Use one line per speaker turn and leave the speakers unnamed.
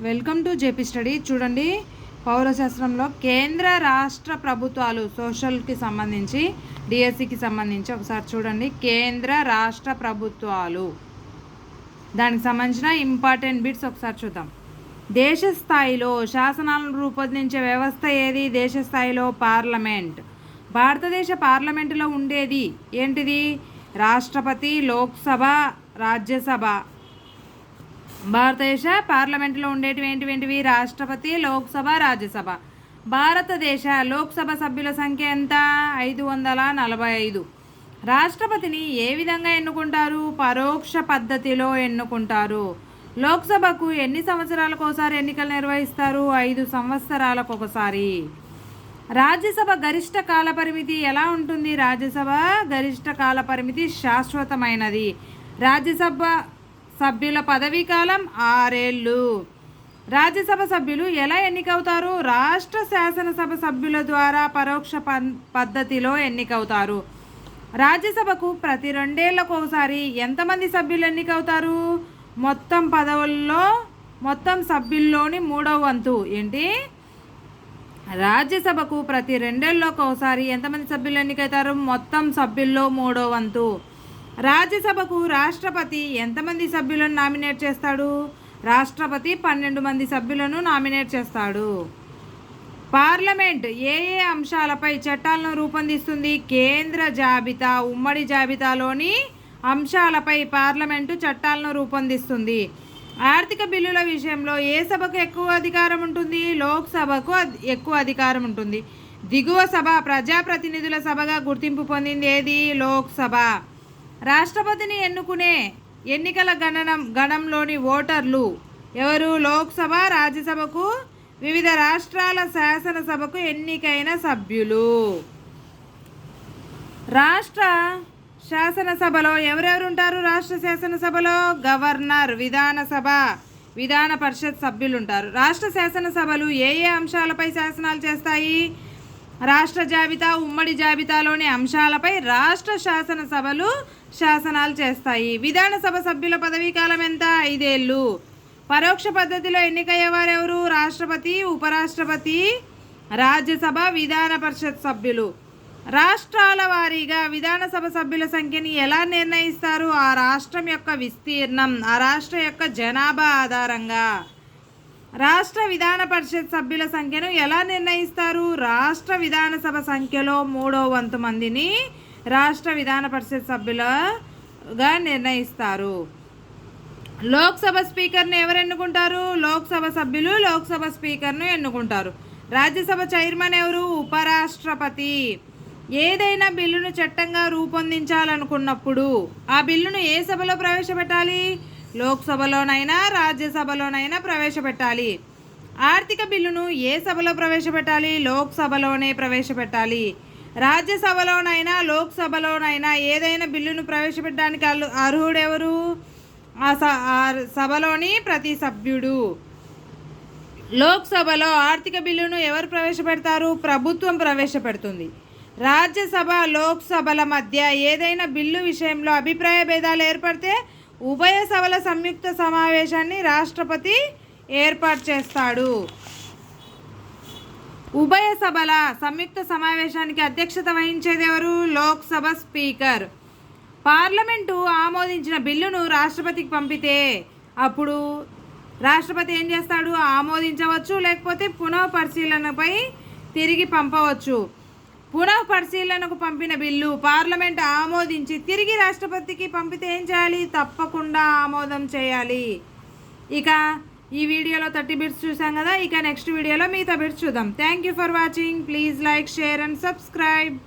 Welcome to JP study. చూడండి, పౌరశాస్త్రంలో కేంద్ర రాష్ట్ర ప్రభుత్వాలు సోషల్కి సంబంధించి డిఎస్సికి సంబంధించి ఒకసారి చూడండి. కేంద్ర రాష్ట్ర ప్రభుత్వాలు దానికి సంబంధించిన ఇంపార్టెంట్ బిట్స్ ఒకసారి చూద్దాం. దేశ స్థాయిలో శాసనాలను రూపొందించే వ్యవస్థ ఏది? దేశ స్థాయిలో పార్లమెంట్. భారతదేశ పార్లమెంటులో ఉండేది ఏంటిది? రాష్ట్రపతి, లోక్సభ, రాజ్యసభ. భారతదేశ పార్లమెంటులో ఉండేటివి ఏంటివి? రాష్ట్రపతి, లోక్సభ, రాజ్యసభ. భారతదేశ లోక్సభ సభ్యుల సంఖ్య ఎంత? 545. రాష్ట్రపతిని ఏ విధంగా ఎన్నుకుంటారు? పరోక్ష పద్ధతిలో ఎన్నుకుంటారు. లోక్సభకు ఎన్ని సంవత్సరాలకు ఒకసారి ఎన్నికలు నిర్వహిస్తారు? 5 సంవత్సరాలకు ఒకసారి. రాజ్యసభ గరిష్ట కాల పరిమితి ఎలా ఉంటుంది? రాజ్యసభ గరిష్ట కాల పరిమితి శాశ్వతమైనది. రాజ్యసభ సభ్యుల పదవీ కాలం 6 ఏళ్ళు. రాజ్యసభ సభ్యులు ఎలా ఎన్నికవుతారు? రాష్ట్ర శాసనసభ సభ్యుల ద్వారా పరోక్ష పద్ధతిలో ఎన్నికవుతారు. రాజ్యసభకు ప్రతి 2 ఏళ్లకు ఒకసారి ఎంతమంది సభ్యులు ఎన్నికవుతారు? మొత్తం పదవుల్లో మొత్తం సభ్యుల్లోని 3వ వంతు. ఏంటి? రాజ్యసభకు ప్రతి 2 ఏళ్లకు ఒకసారి ఎంతమంది సభ్యులు ఎన్నికవుతారు? మొత్తం సభ్యుల్లో 3వ వంతు. రాజ్యసభకు రాష్ట్రపతి ఎంతమంది సభ్యులను నామినేట్ చేస్తాడు? రాష్ట్రపతి 12 మంది సభ్యులను నామినేట్ చేస్తాడు. పార్లమెంట్ ఏ అంశాలపై చట్టాలను రూపొందిస్తుంది? కేంద్ర జాబితా, ఉమ్మడి జాబితాలోని అంశాలపై పార్లమెంటు చట్టాలను రూపొందిస్తుంది. ఆర్థిక బిల్లుల విషయంలో ఏ సభకు ఎక్కువ అధికారం ఉంటుంది? లోక్సభకు ఎక్కువ అధికారం ఉంటుంది. దిగువ సభ ప్రజాప్రతినిధుల సభగా గుర్తింపు పొందింది ఏది? లోక్సభ. రాష్ట్రపతిని ఎన్నుకునే ఎన్నికల గణంలోని ఓటర్లు ఎవరు? లోక్సభ, రాజ్యసభకు, వివిధ రాష్ట్రాల శాసనసభకు ఎన్నికైన సభ్యులు. రాష్ట్ర శాసనసభలో ఎవరెవరు ఉంటారు? రాష్ట్ర శాసనసభలో గవర్నర్, విధానసభ, విధాన పరిషత్ సభ్యులు ఉంటారు. రాష్ట్ర శాసనసభలు ఏ అంశాలపై శాసనాలు చేస్తాయి? రాష్ట్ర జాబితా, ఉమ్మడి జాబితాలోని అంశాలపై రాష్ట్ర శాసనసభలు శాసనాలు చేస్తాయి. విధానసభ సభ్యుల పదవీ కాలం ఎంత? 5 ఏళ్ళు. పరోక్ష పద్ధతిలో ఎన్నికయ్యేవారు ఎవరు? రాష్ట్రపతి, ఉపరాష్ట్రపతి, రాజ్యసభ, విధాన పరిషత్ సభ్యులు. రాష్ట్రాల వారీగా విధానసభ సభ్యుల సంఖ్యని ఎలా నిర్ణయిస్తారు? ఆ రాష్ట్రం యొక్క విస్తీర్ణం, ఆ రాష్ట్ర యొక్క జనాభా ఆధారంగా. రాష్ట్ర విధాన పరిషత్ సభ్యుల సంఖ్యను ఎలా నిర్ణయిస్తారు? రాష్ట్ర విధానసభ సంఖ్యలో 3వ వంతు మందిని రాష్ట్ర విధాన పరిషత్ సభ్యులుగా నిర్ణయిస్తారు. లోక్సభ స్పీకర్ను ఎవరు ఎన్నుకుంటారు? లోక్సభ సభ్యులు లోక్సభ స్పీకర్ను ఎన్నుకుంటారు. రాజ్యసభ చైర్మన్ ఎవరు? ఉపరాష్ట్రపతి. ఏదైనా బిల్లును చట్టంగా రూపొందించాలనుకున్నప్పుడు ఆ బిల్లును ఏ సభలో ప్రవేశపెట్టాలి? లోక్సభలోనైనా రాజ్యసభలోనైనా ప్రవేశపెట్టాలి. ఆర్థిక బిల్లును ఏ సభలో ప్రవేశపెట్టాలి? లోక్సభలోనే ప్రవేశపెట్టాలి. రాజ్యసభలోనైనా లోక్సభలోనైనా ఏదైనా బిల్లును ప్రవేశపెట్టడానికి అర్హుడెవరు? ఆ సభలోని ప్రతి సభ్యుడు. లోక్సభలో ఆర్థిక బిల్లును ఎవరు ప్రవేశపెడతారు? ప్రభుత్వం ప్రవేశపెడుతుంది. రాజ్యసభ, లోక్సభల మధ్య ఏదైనా బిల్లు విషయంలో అభిప్రాయ భేదాలు ఏర్పడితే ఉభయ సభల సంయుక్త సమావేశాన్ని రాష్ట్రపతి ఏర్పాటు చేస్తాడు. ఉభయ సభల సంయుక్త సమావేశానికి అధ్యక్షత వహించేది ఎవరు? లోక్సభ స్పీకర్. పార్లమెంటు ఆమోదించిన బిల్లును రాష్ట్రపతికి పంపితే అప్పుడు రాష్ట్రపతి ఏం చేస్తాడు? ఆమోదించవచ్చు, లేకపోతే పునః పరిశీలనపై తిరిగి పంపవచ్చు. పునః పరిశీలనకు పంపిన బిల్లు పార్లమెంట్ ఆమోదించి తిరిగి రాష్ట్రపతికి పంపితే ఏం చేయాలి? తప్పకుండా ఆమోదం చేయాలి. ఇక ఈ వీడియోలో 30 బిట్స్ చూసాం కదా. ఇక నెక్స్ట్ వీడియోలో మిగతా బిట్స్ చూద్దాం. Thank you for watching. Please like, share and subscribe.